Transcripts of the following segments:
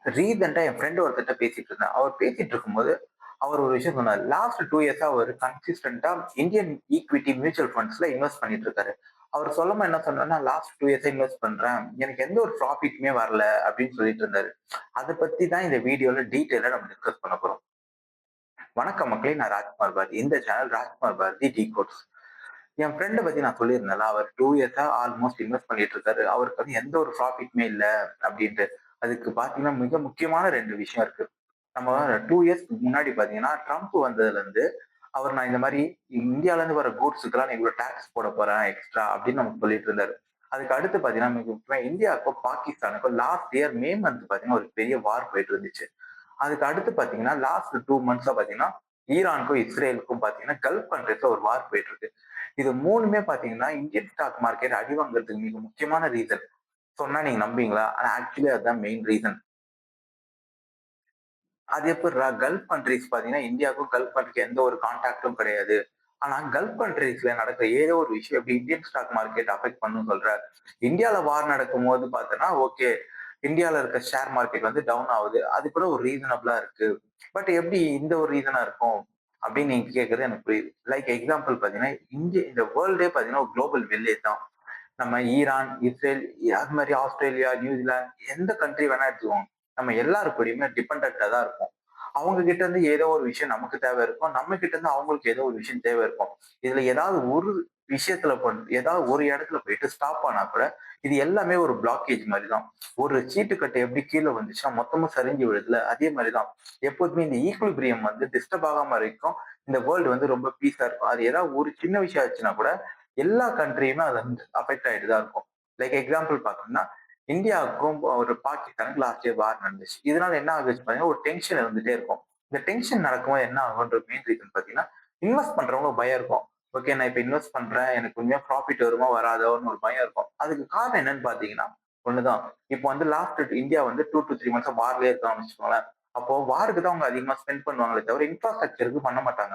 ரீசென்ட்டா என் ஃப்ரெண்ட் ஒருத்தர்ட்ட பேசிட்டு இருந்தேன். அவர் பேசிட்டு இருக்கும்போது, அவர் ஒரு விஷயம் சொன்னாரு. லாஸ்ட் 2 இயர்ஸா அவரு கன்சிஸ்டன்ட்டா இந்தியன் ஈக்விட்டி மியூச்சுவல் ஃபண்ட்ஸ்ல இன்வெஸ்ட் பண்ணிட்டு இருக்காரு. அவர் சொல்லும்போது என்ன சொன்னார்ன்னா, "லாஸ்ட் 2 இயர்ஸா இன்வெஸ்ட் பண்றேன். எனக்கு எந்த ஒரு ப்ராஃபிட்டுமே வரல" அப்படின்னு சொல்லிட்டு இருந்தாரு. அத பத்தி தான் இந்த வீடியோல டீட்டெயிலா நம்ம டிஸ்கஸ் பண்ண போறோம். வணக்கம் மக்களே! நான் ராஜ்குமார் பாரதி. இந்த சேனல் ராஜ்குமார் பாரதி டிகோட்ஸ். என் ஃப்ரெண்ட பத்தி நான் சொல்லியிருந்தேன்ல, அவர் 2 இயர்ஸா ஆல்மோஸ்ட் இன்வெஸ்ட் பண்ணிட்டு இருக்காரு. அவருக்கு வந்து எந்த ஒரு ப்ராஃபிட்டுமே இல்ல அப்டின்ட்டு. அதுக்கு பார்த்தீங்கன்னா, மிக முக்கியமான 2 விஷயம் இருக்கு. நம்ம 2 இயர்ஸ்க்கு முன்னாடி பார்த்தீங்கன்னா, ட்ரம்ப் வந்ததுலருந்து, நான் இந்த மாரி இந்தியாலருந்து வர கூட்ஸுக்குலாம் நான் இவ்ளோ டாக்ஸ் போட போறேன் எக்ஸ்ட்ரா அப்டின்னு நமக்கு சொல்லிட்டு இருந்தாரு. அதுக்கு அடுத்து பார்த்தீங்கன்னா, மிக முக்கியமா இந்தியாவுக்கும், பாகிஸ்தானுக்கும் லாஸ்ட் இயர் மே மந்த் பார்த்தீங்கன்னா, ஒரு பெரிய வார் போயிட்டு இருந்துச்சு. அதுக்கு அடுத்து பார்த்தீங்கன்னா, லாஸ்ட் 2 மந்த்ஸா பார்த்தீங்கன்னா, ஈரானுக்கும், இஸ்ரேலுக்கும் பார்த்தீங்கன்னா, கல்ஃப் கண்ட்ரீஸ்ல ஒரு வார் போயிட்டு இருக்கு. இது 3மே பார்த்தீங்கன்னா, இந்தியன் ஸ்டாக் மார்க்கெட் அடி வாங்குறதுக்கு மிக முக்கியமான ரீசன். சொன்னா நீங்க நம்புவீங்களா? ஆனா ஆக்சுவலி அதுதான் மெயின் ரீசன். அது எப்புட்றா கல்ஃப் கண்ட்ரீஸ் பார்த்தீங்கன்னா, இந்தியாவுக்கும் கல்ஃப் கண்ட்ரிக்கும் எந்த ஒரு கான்டாக்டும் கிடையாது. ஆனா கல்ஃப் கண்ட்ரீஸ்ல நடக்கிற ஏதோ ஒரு விஷயம் எப்படி இந்தியன் ஸ்டாக் மார்க்கெட் அஃபெக்ட் பண்ணும்னு சொல்றார். இந்தியால வார் நடக்கும்போது பார்த்தோன்னா, ஓகே. இந்தியால இருக்க ஷேர் மார்க்கெட் வந்து டவுன் ஆவுது. அது கூட ஒரு ரீசனபிளா இருக்கு. பட் எப்படி இந்த ஒரு ரீசனா இருக்கும்? அப்படின்னு நீங்க கேட்கறது எனக்கு புரியுது. லைக் எக்ஸாம்பிள் பார்த்தீங்கன்னா, இந்த வேர்ல்டே பார்த்தீங்கன்னா, ஒரு குளோபல் வில்லேஜ் தான். நம்ம ஈரான், இஸ்ரேல் அது மாரி ஆஸ்திரேலியா, நியூசிலாந்து எந்த கண்ட்ரி வேணா எடுத்துக்கோங்க. நம்ம எல்லாரு கூடயுமே டிபெண்டன்ட்டா தான் இருப்போம். அவங்க கிட்ட இருந்து ஏதோ ஒரு விஷயம் நமக்கு தேவை இருக்கும். நம்ம கிட்ட இருந்து அவங்களுக்கு ஏதோ ஒரு விஷயம் தேவை இருக்கும். இதுல ஏதாவது ஒரு விஷயத்துல ஏதாவது ஒரு இடத்துல போயிட்டு ஸ்டாப் ஆனா கூட, இது எல்லாமே ஒரு பிளாக்கேஜ் மாரி தான். ஒரு சீட்டுக்கட்டு எப்படி கீழ வந்துச்சுன்னா மொத்தமும் சரிஞ்சு விழுதுல, அதே மாரி தான். எப்போதுமே இந்த ஈக்விலிபிரியம் வந்து டிஸ்டர்ப் ஆகாம வரைக்கும் இந்த வேர்ல்டு வந்து ரொம்ப பீஸா இருக்கும். அது ஏதாவது ஒரு சின்ன விஷயம் ஆச்சுன்னா கூட எல்லா கண்ட்ரியுமே அது வந்து அஃபெக்ட் ஆயிட்டு தான் இருக்கும். லைக் எக்ஸாம்பிள் பார்த்தோம்னா, இந்தியாவுக்கும் ஒரு பாகிஸ்தானுக்கும் லாஸ்ட் இயர் வார் நடந்துச்சு. இதனால என்ன ஆகுச்சு பார்த்தீங்கன்னா, ஒரு டென்ஷன் இருந்துட்டே இருக்கும். இந்த டென்ஷன் நடக்கும்போது என்ன ஆகுன்ற மெயின் ரீசன் பார்த்தீங்கன்னா, இன்வெஸ்ட் பண்றவங்க பயம் இருக்கும். ஓகே நான் இப்ப இன்வெஸ்ட் பண்றேன். எனக்கு உண்மையா ப்ராஃபிட் வருமா? வராதோன்னு ஒரு பயம் இருக்கும். அதுக்கு காரணம் என்னன்னு பார்த்தீங்கன்னா, ஒண்ணுதான். இப்போ வந்து லாஸ்ட் இந்தியா வந்து 2 டூ 3 மந்த்ஸா வார்லயே இருக்காங்கன்னு வச்சுக்கோங்களேன். அப்போ வாருக்கு தான் அவங்க அதிகமா ஸ்பெண்ட் பண்ணுவாங்களே தவிர, இன்ஃப்ராஸ்ட்ரக்சருக்கு பண்ண மாட்டாங்க.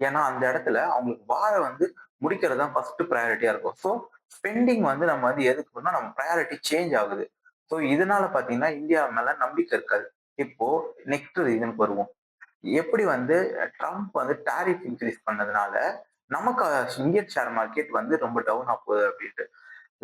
ஏன்னா, அந்த இடத்துல அவங்களுக்கு வார வந்து முடிக்கிறது தான் ஃபர்ஸ்ட் பிரையாரிட்டியா இருக்கும். ஸோ, ஸ்பெண்டிங் வந்து நம்ம வந்து எதுக்கு பண்ணா நம்ம பிரையாரிட்டி சேஞ்ச் ஆகுது. ஸோ, இதனால பார்த்தீங்கன்னா, இந்தியா மேல நம்பிக்கை இருக்காது. இப்போ நெக்ஸ்ட் ரீசனுக்கு வருவோம். எப்படி வந்து ட்ரம்ப் வந்து டாரிஃப் இன்கிரீஸ் பண்ணதுனால, நமக்கு இந்தியன் ஷேர் மார்க்கெட் வந்து ரொம்ப டவுன் போகுது அப்படின்ட்டு.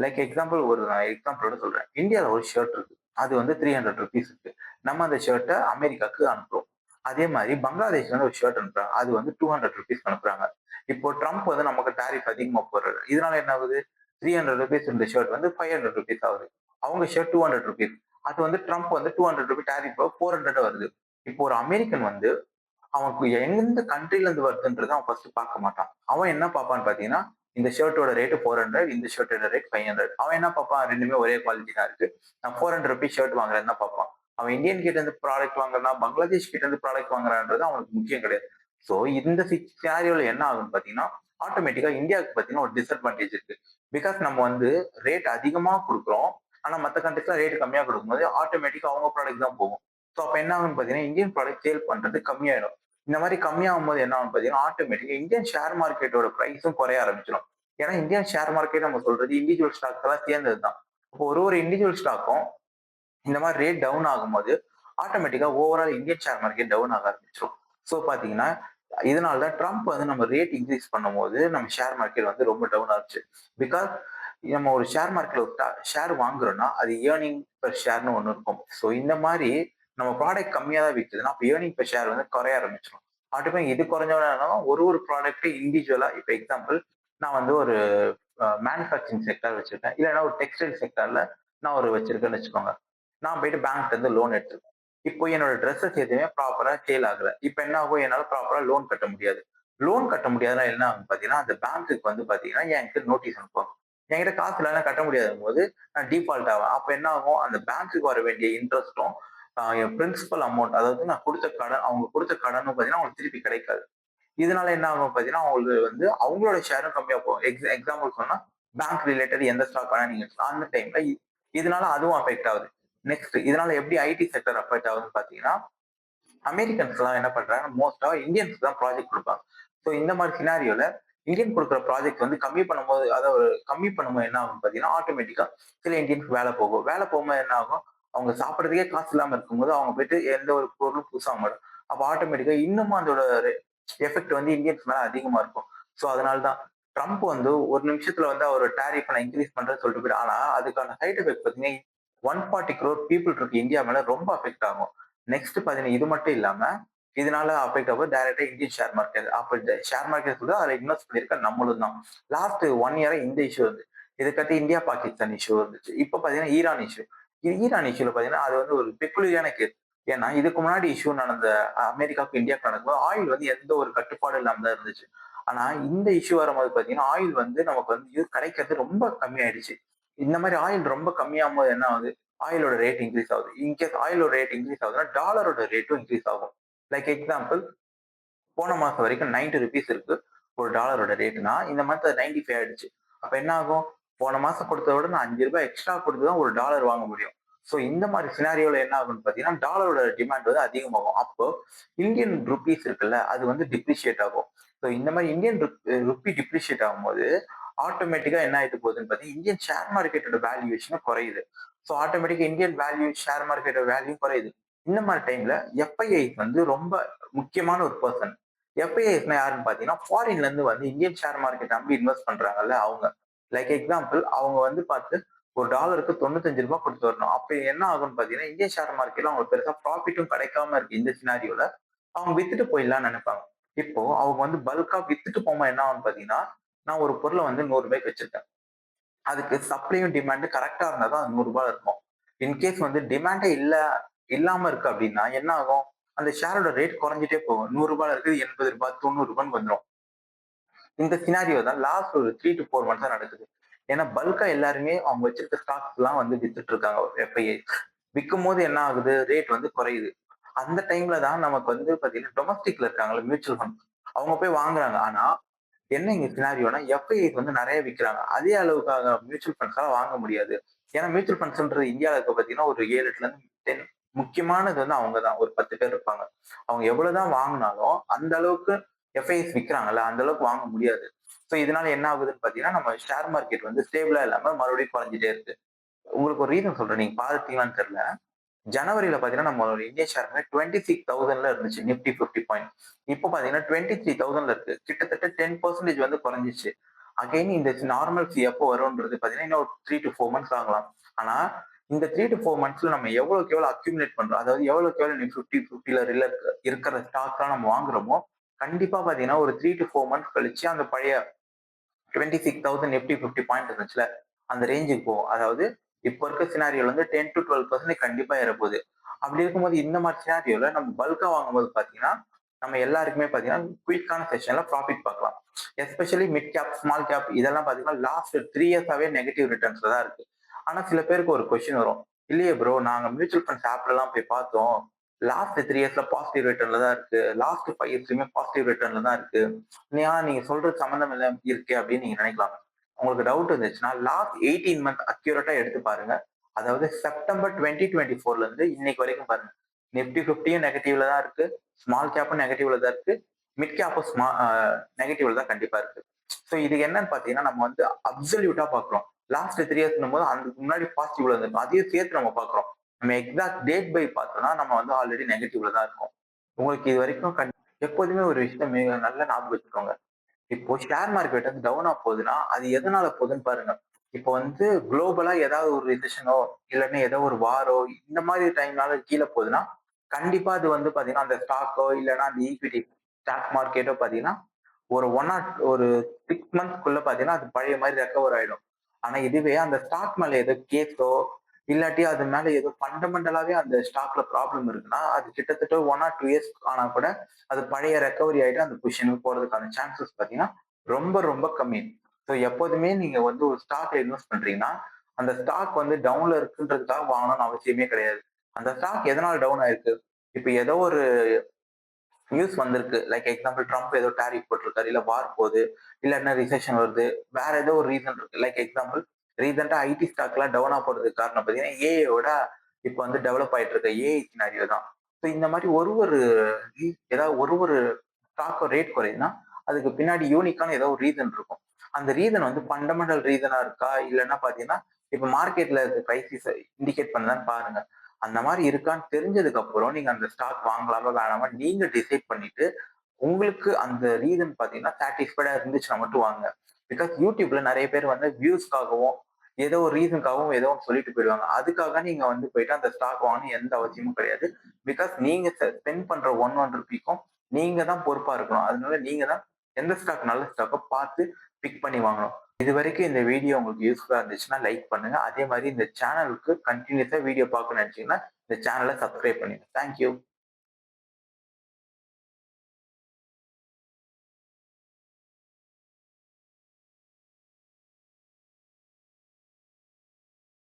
லைக் எக்ஸாம்பிள் நான் எக்ஸாம்பிளோட சொல்றேன். இந்தியால ஒரு ஷர்ட் இருக்கு. அது வந்து ₹300 இருக்கு. நம்ம அந்த ஷர்ட்ட அமெரிக்காக்கு அனுப்புறோம். அதே மாரி பங்களாதேஷ்ல இருந்து ஒரு ஷர்ட் அனுப்புறாங்க. அது வந்து ₹200 அனுப்புறாங்க. இப்போ ட்ரம்ப் வந்து நமக்கு டாரிஃப் அதிகமா போடுறாரு. இதனால என்ன ஆகுது? ₹300 இருந்த ஷர்ட் வந்து ₹500 ஆகுது. அவங்க ஷர்ட் ₹200. அது வந்து ட்ரம்ப் வந்து ₹200 டாரிஃப் 400 வருது. இப்போ ஒரு அமெரிக்கன் வந்து அவனுக்கு எந்த கண்ட்ரில இருந்து வருதுன்றத அவன் ஃபர்ஸ்ட் பார்க்க மாட்டான். அவன் என்ன பார்ப்பான்னு பார்த்தீங்கன்னா, இந்த ஷர்ட்டோட ரேட் 400, இந்த ஷர்ட்டோட ரேட் 500. அவன் என்ன பார்ப்பான்? 2மே ஒரே குவாலிட்டி தான் இருக்கு. நான் ₹400 ஷர்ட் வாங்குறேன்னு தான் பார்ப்பான். அவன் இந்தியன் கிட்ட இருந்து ப்ராடக்ட் வாங்குறானா, பங்களாதேஷ் கிட்ட இருந்து ப்ராடக்ட் வாங்குறான்றது அவனுக்கு முக்கியம் கிடையாது. சோ இந்த சினாரியோல என்ன ஆகும்னு பார்த்தீங்கன்னா, ஆட்டோமேட்டிக்கா இந்தியாவுக்கு பார்த்தீங்கன்னா ஒரு டிஸ்அட்வான்டேஜ் இருக்கு. பிகாஸ் நம்ம வந்து ரேட் அதிகமா குடுக்குறோம். ஆனா மத்த கண்ட்ரீஸ்ல ரேட் கம்மியா குடுக்கும்போது ஆட்டோமேட்டிக்கா அவங்க ப்ராடக்ட் தான் போகும். சோ அப்ப என்ன ஆகும்னு பார்த்தீங்கன்னா, இந்தியன் ப்ராடக்ட் சேல் பண்றது கம்மியாயிடும். இந்த மாரி கம்மியாகும்போது என்ன ஆகும் பார்த்தீங்கன்னா, ஆட்டோமேட்டிக்கா இந்தியன் ஷேர் மார்க்கெட்டோட பிரைஸும் குறைய ஆரம்பிச்சுரும். ஏன்னா இந்தியன் ஷேர் மார்க்கெட் நம்ம சொல்றது இண்டிவிஜுவல் ஸ்டாக்ஸ் எல்லாம் சேர்ந்தது தான். அப்போ ஒரு இண்டிவிஜுவல் ஸ்டாக்கும் இந்த மாரி ரேட் டவுன் ஆகும்போது, ஆட்டோமேட்டிக்கா overall Indian share market down ஆக ஆரம்பிச்சுரும். ஸோ பார்த்தீங்கன்னா, இதனால தான் ட்ரம்ப் வந்து நம்ம ரேட் இன்கிரீஸ் பண்ணும்போது, நம்ம ஷேர் மார்க்கெட் வந்து ரொம்ப டவுன் ஆச்சு. பிகாஸ் நம்ம ஒரு ஷேர் மார்க்கெட்ல ஒரு ஷேர் வாங்குறோம்னா, அது ஏர்னிங் பெர் ஷேர்ன்னு ஒண்ணு இருக்கும். ஸோ இந்த மாரி நம்ம ப்ராடக்ட் கம்மியா தான் விக்குதுன்னா, அப்ப ஏர்னிங் பெர் ஷேர் வந்து குறைய ஆரம்பிச்சுரும். ஆட்டோமேட்டிக்கா இது குறைஞ்சோனே ஒரு ப்ராடக்ட் இண்டிவிஜுவலா இப்ப எக்ஸாம்பிள் நான் வந்து ஒரு மேனுஃபேக்சரிங் செக்டார் வச்சிருக்கேன். இல்லன்னா ஒரு டெக்ஸ்டைல் செக்டார்ல நான் வச்சிருக்கேன்னு வச்சுக்கோங்க. நான் போயிட்டு பேங்க்ல இருந்து லோன் எடுத்துருக்கேன். இப்போ என்னோட ட்ரெஸ்ஸஸ் எதுவுமே ப்ராப்பரா சேல் ஆகல. இப்ப என்ன ஆகும்? என்னால ப்ராப்பரா லோன் கட்ட முடியாது. லோன் கட்ட முடியாதுன்னா என்ன ஆகும் பார்த்தீங்கன்னா, அந்த பேங்க்குக்கு வந்து பார்த்தீங்கன்னா, என்கிட்ட நோட்டீஸ் அனுப்புவாங்க. என்கிட்ட காசு இல்ல கட்ட முடியாதுங்கும்போது, நான் டிஃபால்ட் ஆவேன். அப்ப என்ன ஆகும்? அந்த பேங்க்குக்கு வர வேண்டிய இன்ட்ரெஸ்ட்டும், என் பிரின்சிபல் அமௌண்ட் அதாவது நான் குடுத்த கடன் அவங்க குடுத்த கடனும் பார்த்தீங்கன்னா, அவங்களுக்கு திருப்பி கிடைக்காது. இதனால என்ன ஆகும் பார்த்தீங்கன்னா, அவங்களுக்கு வந்து அவங்களோட ஷேரும் கம்மியா போகும். எக்ஸாம்பிள் சொன்னா, பேங்க் ரிலேட்டட் எந்த ஸ்டாக் வேணா நீங்க எடுத்துக்கலாம். அந்த டைம்ல இதனால அதுவும் அஃபெக்ட் ஆகுது. நெக்ஸ்ட் இதனால எப்படி ஐடி செக்டர் அஃபெக்ட் ஆகுதுன்னு பார்த்தீங்கன்னா, அமெரிக்கன்ஸ்லாம் என்ன பண்றாங்க, மோஸ்ட்டா இந்தியன்ஸ்க்கு தான் ப்ராஜெக்ட் குடுப்பாங்க. ஸோ இந்த மாரி சினாரியோல இந்தியன் குடுக்குற ப்ராஜெக்ட் வந்து கம்மி பண்ணும்போது என்ன ஆகும்னு பார்த்தீங்கன்னா, ஆட்டோமேட்டிக்கா சில இந்தியன்ஸ்க்கு வேலை போகும். வேலை போகும்போது என்ன ஆகும்? அவங்க சாப்பிடுறதுக்கே காசு இல்லாம இருக்கும்போது, அவங்க போயிட்டு எந்த ஒரு பொருளும் புதுசா வாங்க மாட்டாங்க. அப்ப ஆட்டோமேட்டிக்கா இன்னமும் அதோட எஃபெக்ட் வந்து இந்தியன்ஸ் மேல அதிகமா இருக்கும். ஸோ அதனால தான் ட்ரம்ப் வந்து ஒரு நிமிஷத்துல வந்து அவர் டாரிஃப் நான் இன்கிரீஸ் பண்றேன்னு சொல்லிட்டு போயிட்டு ஆனா அதுக்கான சைட் எஃபெக்ட் பார்த்தீங்கன்னா 140 crore பீப்புள் இருக்கு இந்தியா மேல ரொம்ப அஃபெக்ட் ஆகும். நெக்ஸ்ட் பார்த்தீங்கன்னா இது மட்டும் இல்லாம இதனால அஃபெக்ட் ஆகும் டைரக்டா இந்தியன் ஷேர் மார்க்கெட். அப்ப ஷேர் மார்க்கெட் சொல்றது அதுல இன்வெஸ்ட் பண்ணிருக்க நம்மளும் தான். லாஸ்ட் 1 இயரா இந்த இஷ்யூ வந்து இதுக்கடுத்து இந்தியா பாகிஸ்தான் இஷ்யூ வந்துச்சு. இப்ப பார்த்தீங்கன்னா ஈரான் இஷ்யூ. ஈரான் இஷ்யூல பார்த்தீங்கன்னா அது வந்து ஒரு பெக்குலியரான கேஸ். ஏன்னா இதுக்கு முன்னாடி இஷ்யூ நடந்த அமெரிக்காவுக்கும் இந்தியாவுக்கு நடக்கும்போது ஆயில் வந்து எந்த ஒரு கட்டுப்பாடும் இல்லாம தான் இருந்துச்சு. ஆனா இந்த இஷ்யூ வரும்போது பார்த்தீங்கன்னா ஆயில் வந்து நமக்கு வந்து இது கிடைக்கிறது ரொம்ப கம்மியாயிடுச்சு. இந்த மாதிரி ஆயில் ரொம்ப கம்மியாகும் போது என்ன ஆகுது? ஆயிலோட ரேட் இன்கிரீஸ் ஆகுது. இன்கேஸ் ஆயிலோட ரேட் இன்கிரீஸ் ஆகுதுன்னா டாலரோட ரேட்டும் இன்கிரீஸ் ஆகும். லைக் எக்ஸாம்பிள் போன மாசம் வரைக்கும் 90 ரூபீஸ் இருக்கு. ஒரு டாலரோட ரேட்னா, இந்த மந்த் அது 95 ஆயிடுச்சு. அப்ப என்ன ஆகும்? போன மாசம் குடுத்தத விட நான் ரூ. 5 எக்ஸ்ட்ரா குடுத்து தான் ஒரு டாலர் வாங்க முடியும். ஸோ இந்த மாரி சினாரியோல என்ன ஆகும்னு பார்த்தீங்கன்னா, டாலரோட டிமாண்ட் வந்து அதிகமாகும். அப்போ இந்தியன் ரூபீஸ் இருக்குல்ல, அது வந்து டிப்ரிஷியேட் ஆகும். ஸோ இந்த மாரி இந்தியன் ருப்பி டிப்ரிஷியேட் ஆகும்போது, ஆட்டோமேட்டிக்கா என்ன ஆயிட்டு போகுதுன்னு பார்த்தீங்கன்னா, இந்தியன் ஷேர் மார்க்கெட்டோட வேல்யூவேஷனும் குறையுது. ஸோ ஆட்டோமேட்டிக்கா இந்தியன் வேல்யூ ஷேர் மார்க்கெட்டோட வேல்யூ குறையுது. இந்த மாரி டைம்ல எஃப்ஐஐ வந்து ரொம்ப முக்கியமான ஒரு பெர்சன். எஃப்ஐஐஸ்னா யாருன்னு பார்த்தீங்கன்னா, ஃபாரின்ல இருந்து வந்து இந்தியன் ஷேர் மார்க்கெட் நம்பி இன்வெஸ்ட் பண்றாங்கல்ல அவங்க. லைக் எக்ஸாம்பிள் அவங்க வந்து பார்த்து ஒரு டாலருக்கு ரூ. 95 குடுத்து வரணும். அப்ப என்ன ஆகும்னு பார்த்தீங்கன்னா, இந்தியன் ஷேர் மார்க்கெட்ல அவங்களுக்கு பெருசா ப்ராஃபிட்டும் கிடைக்காம இருக்கு இந்த சினாரியோல. அவங்க வித்துட்டு போயிடலாம்னு நினைப்பாங்க. இப்போ அவங்க வந்து பல்க்கா வித்துட்டு போகும்போது என்ன ஆகும்னு பார்த்தீங்கன்னா, நான் ஒரு பொருள வந்து ரூ. 100 வச்சிருக்கேன். அதுக்கு சப்ளையும் டிமாண்டும் கரெக்ட்டா இருந்தா தான் அது ரூ. 100 இருக்கும். இன்கேஸ் வந்து டிமாண்டே இல்லாம இருக்கு அப்படின்னா என்ன ஆகும்? அந்த ஷேரோட ரேட் குறைஞ்சுட்டே போகும். ரூ. 100 இருக்குது ரூ. 80 ரூ. 90 வந்துரும். இந்த சினாரியோ தான் லாஸ்ட் ஒரு 3 to 4 மந்த்ஸா நடக்குது. ஏன்னா பல்க்கா எல்லாருமே அவங்க வச்சிருக்க ஸ்டாக்ஸ்லாம் வந்து வித்துட்டு இருக்காங்க எஃப்ஐஐ. விக்கும்போது என்ன ஆகுது? ரேட் வந்து குறையுது. அந்த டைம்ல தான் நமக்கு வந்து பார்த்தீங்கன்னா, டொமஸ்டிக்ல இருக்காங்கல்ல மியூச்சுவல் ஃபண்ட். அவங்க போய் வாங்குறாங்க. ஆனா என்ன இங்க சினாரியோனா எஃப்ஐஐஸ் வந்து நெறைய விக்கிறாங்க. அதே அளவுக்காக மியூச்சுவல் ஃபண்ட்ஸால வாங்க முடியாது. ஏன்னா மியூச்சுவல் ஃபண்ட்ஸ்ன்றது இந்தியால இருக்க பார்த்தீங்கன்னா, ஒரு 7, 8லேருந்து 10 முக்கியமானது வந்து அவங்க தான். ஒரு 10 பேர் இருப்பாங்க. அவங்க எவ்வளவுதான் வாங்குனாலும், அந்த அளவுக்கு எஃப்ஐஐஸ் விக்கிறாங்கல்ல, அந்த அளவுக்கு வாங்க முடியாது. ஸோ இதனால என்ன ஆகுதுன்னு பார்த்தீங்கன்னா, நம்ம ஷேர் மார்க்கெட் வந்து ஸ்டேபிளா இல்லாம மறுபடியும் குறைஞ்சுட்டே இருக்கு. உங்களுக்கு ஒரு ரீசன் சொல்றேன். நீங்க பார்த்திருக்கீங்களான்னு தெரியல. ஜனவரில பார்த்தீங்கன்னா, நம்மளோட இந்தியன் ஷேர் மார்க்கெட் 26,000ல இருந்துச்சு. Nifty 50 point. இப்போ பார்த்தீங்கன்னா 23,000ல இருக்கு. கிட்டத்தட்ட 10% வந்து குறைஞ்சிருச்சு. அகைன் இந்த நார்மல்சி எப்போ வரும்ன்றது பார்த்தீங்கன்னா, இன்னும் ஒரு 3 to 4 மந்த்ஸ் ஆகலாம். ஆனா, இந்த 3 to 4 மந்த்ஸ்ல நம்ம எவ்வளவுக்கு எவ்வளவு அக்யூமுலேட் பண்றோம். அதாவது எவ்வளவுக்கு எவ்வளவு நீ 50, 50ல இருக்கிற ஸ்டாக்ஸ்லாம் நம்ம வாங்குறோமோ, கண்டிப்பா பார்த்தீங்கன்னா, ஒரு 3 to 4 மந்த்ஸ் கழிச்சு அந்த பழைய 26,000 நிஃப்டி 50 பாயிண்ட் இருந்துச்சுல, அந்த ரேஞ்சுக்கு போகும். அதாவது இப்ப இருக்க சினாரியோல வந்து 10 to 12% கண்டிப்பா ஏறப்போகுது. அப்படி இருக்கும்போது இந்த மாரி சினாரியோல நம்ம பல்க்கா வாங்கும்போது பார்த்தீங்கன்னா, நம்ம எல்லாருக்குமே பார்த்தீங்கன்னா, குயிக்கான செஷன்ல ப்ராஃபிட் பார்க்கலாம். Especially mid cap, small cap இதெல்லாம் பார்த்தீங்கன்னா, லாஸ்ட் 3 இயர்ஸாவே நெகட்டிவ் ரிட்டர்ன்ஸ்ல தான் இருக்கு. ஆனா சில பேருக்கு ஒரு கொஸ்டின் வரும். இல்லையே ப்ரோ நாங்க மியூச்சுவல் ஃபண்ட்ஸ் ஆப்லலாம் போய் பார்த்தோம். லாஸ்ட் 3 இயர்ஸ்ல பாசிட்டிவ் ரிட்டர்ன்ல தான் இருக்கு. லாஸ்ட் 5 இயர்ஸ்லயுமே பாசிட்டிவ் ரிட்டர்ன்ல தான் இருக்கு. ஏன் நீங்க சொல்றது சம்மந்தம் இல்ல இருக்கே அப்படின்னு நீங்க நினைக்கலாம். உங்களுக்கு டவுட் இருந்துச்சுன்னா, லாஸ்ட் 18 மந்த் அக்யூரேட்டா எடுத்து பாருங்க. அதாவது செப்டம்பர் 2024ல இருந்து இன்னைக்கு வரைக்கும் பாருங்க. நிஃப்டி 50யும் நெகட்டிவ்ல தான் இருக்கு. ஸ்மால் கேப்பும் நெகட்டிவ்ல தான் இருக்கு. மிட் கேப்பும் நெகட்டிவ்ல தான் கண்டிப்பா இருக்கு. ஸோ இது என்னன்னு பார்த்தீங்கன்னா, நம்ம வந்து அப்சல்யூட்டா பார்க்குறோம். லாஸ்ட் 3 இயர்ஸ்ன்னும் போது அதுக்கு முன்னாடி பாசிட்டிவ்ல இருந்திருக்கும். அதையும் சேர்த்து நம்ம பார்க்குறோம். நம்ம எக்ஸாக்ட் டேட் பை பார்த்தோம்னா, நம்ம வந்து ஆல்ரெடி நெகட்டிவ்ல தான் இருக்கோம். உங்களுக்கு இது வரைக்கும் எப்போதுமே ஒரு விஷயம் மிக நல்ல ஞாபகம் வச்சுக்கோங்க. இப்போ ஷேர் மார்க்கெட் வந்து டவுனா போகுதுன்னா, அது எதனால போகுதுன்னு பாருங்க. இப்போ வந்து குளோபலா ஏதாவது ஒரு ரிசெஷனோ, இல்லன்னா ஏதோ ஒரு வாரோ, இந்த மாதிரி டைம்னால கீழ போகுதுன்னா, கண்டிப்பா அது வந்து பாத்தீங்கன்னா, அந்த ஸ்டாக்கோ இல்லன்னா அந்த ஈக்விட்டி ஸ்டாக் மார்க்கெட்டோ பாத்தீங்கன்னா, ஒரு 6 மந்த்ஸ்க்குள்ள பாத்தீங்கன்னா, அது பழைய மாரி ரெக்கவர் ஆயிடும். ஆனா இதுவே அந்த ஸ்டாக் மேல ஏதோ கேஸோ, இல்லாட்டி அது மேல ஏதோ ஃபண்டமெண்டலாவே அந்த ஸ்டாக்ல ப்ராப்ளம் இருக்குன்னா, அது கிட்டத்தட்ட 1 ஆர் 2 இயர்ஸ் ஆனா கூட அது பழைய ரெக்கவரி ஆயிட்டு அந்த பொசிஷனுக்கு போறதுக்கான சான்சஸ் பார்த்தீங்கன்னா, ரொம்ப ரொம்ப கம்மி. ஸோ எப்போதுமே நீங்க வந்து ஒரு ஸ்டாக்ல இன்வெஸ்ட் பண்றீங்கன்னா, அந்த ஸ்டாக் வந்து டவுன்ல இருக்குன்றதுக்காக வாங்கணும்னு அவசியமே கிடையாது. அந்த ஸ்டாக் எதனால டவுன் ஆயிருக்கு? இப்ப ஏதோ ஒரு நியூஸ் வந்திருக்கு. லைக் எக்ஸாம்பிள் ட்ரம்ப் ஏதோ டாரிஃப் போட்டிருக்காரு. இல்ல வார் போகுது. இல்லன்னா ரிசெஷன் வருது. வேற ஏதோ ஒரு ரீசன் இருக்கு. லைக் எக்ஸாம்பிள் ரீசென்ட்டா ஐடி ஸ்டாக்லாம் டவுனா போறதுக்கு காரணம் பார்த்தீங்கன்னா, ஏஐயோட இப்ப வந்து டெவலப் ஆயிட்டு இருக்க ஏஐ சினாரியோ தான். ஸோ இந்த மாரி ஒரு ஒரு ஏதாவது ஒரு ஸ்டாக் ரேட் குறையுதுன்னா, அதுக்கு பின்னாடி யூனிக்கான ஏதோ ஒரு ரீசன் இருக்கும். அந்த ரீசன் வந்து ஃபண்டமெண்டல் ரீசனா இருக்கா? இல்லன்னா பார்த்தீங்கன்னா, இப்ப மார்க்கெட்ல இருக்க கிரைசிஸ இண்டிகேட் பண்ணுதான்னு பாருங்க. அந்த மாரி இருக்கான்னு தெரிஞ்சதுக்கு அப்புறம் நீங்க அந்த ஸ்டாக் வாங்கலாமா, வேணாமா நீங்க டிசைட் பண்ணிட்டு, உங்களுக்கு அந்த ரீசன் பார்த்தீங்கன்னா, சாட்டிஸ்ஃபைடா இருந்துச்சுன்னா மட்டும் வாங்குங்க. பிகாஸ் YouTubeல நெறைய பேர் வந்து வியூஸ்க்காகவும், ஏதோ ஒரு ரீசன்க்காகவும் ஏதோ ஒண்ணு சொல்லிட்டு போயிடுவாங்க. அதுக்காக நீங்க வந்து போயிட்டு அந்த ஸ்டாக் வாங்கணும்னு எந்த அவசியமும் கிடையாது. பிகாஸ் நீங்க ஸ்பெண்ட் பண்ற ஒன் ரூபிக்கும் நீங்க தான் பொறுப்பா இருக்கணும். அதனால நீங்க தான் எந்த ஸ்டாக் நல்ல ஸ்டாக்கோ பார்த்து பிக் பண்ணி வாங்கணும். இதுவரைக்கும் இந்த வீடியோ உங்களுக்கு யூஸ்ஃபுல்லா இருந்துச்சுன்னா லைக் பண்ணுங்க. அதே மாரி இந்த சேனலுக்கு கன்டினியூஸா வீடியோ பார்க்கணும்னு நினைச்சீங்கன்னா, இந்த சேனல சப்ஸ்கிரைப் பண்ணுங்க. Thank you.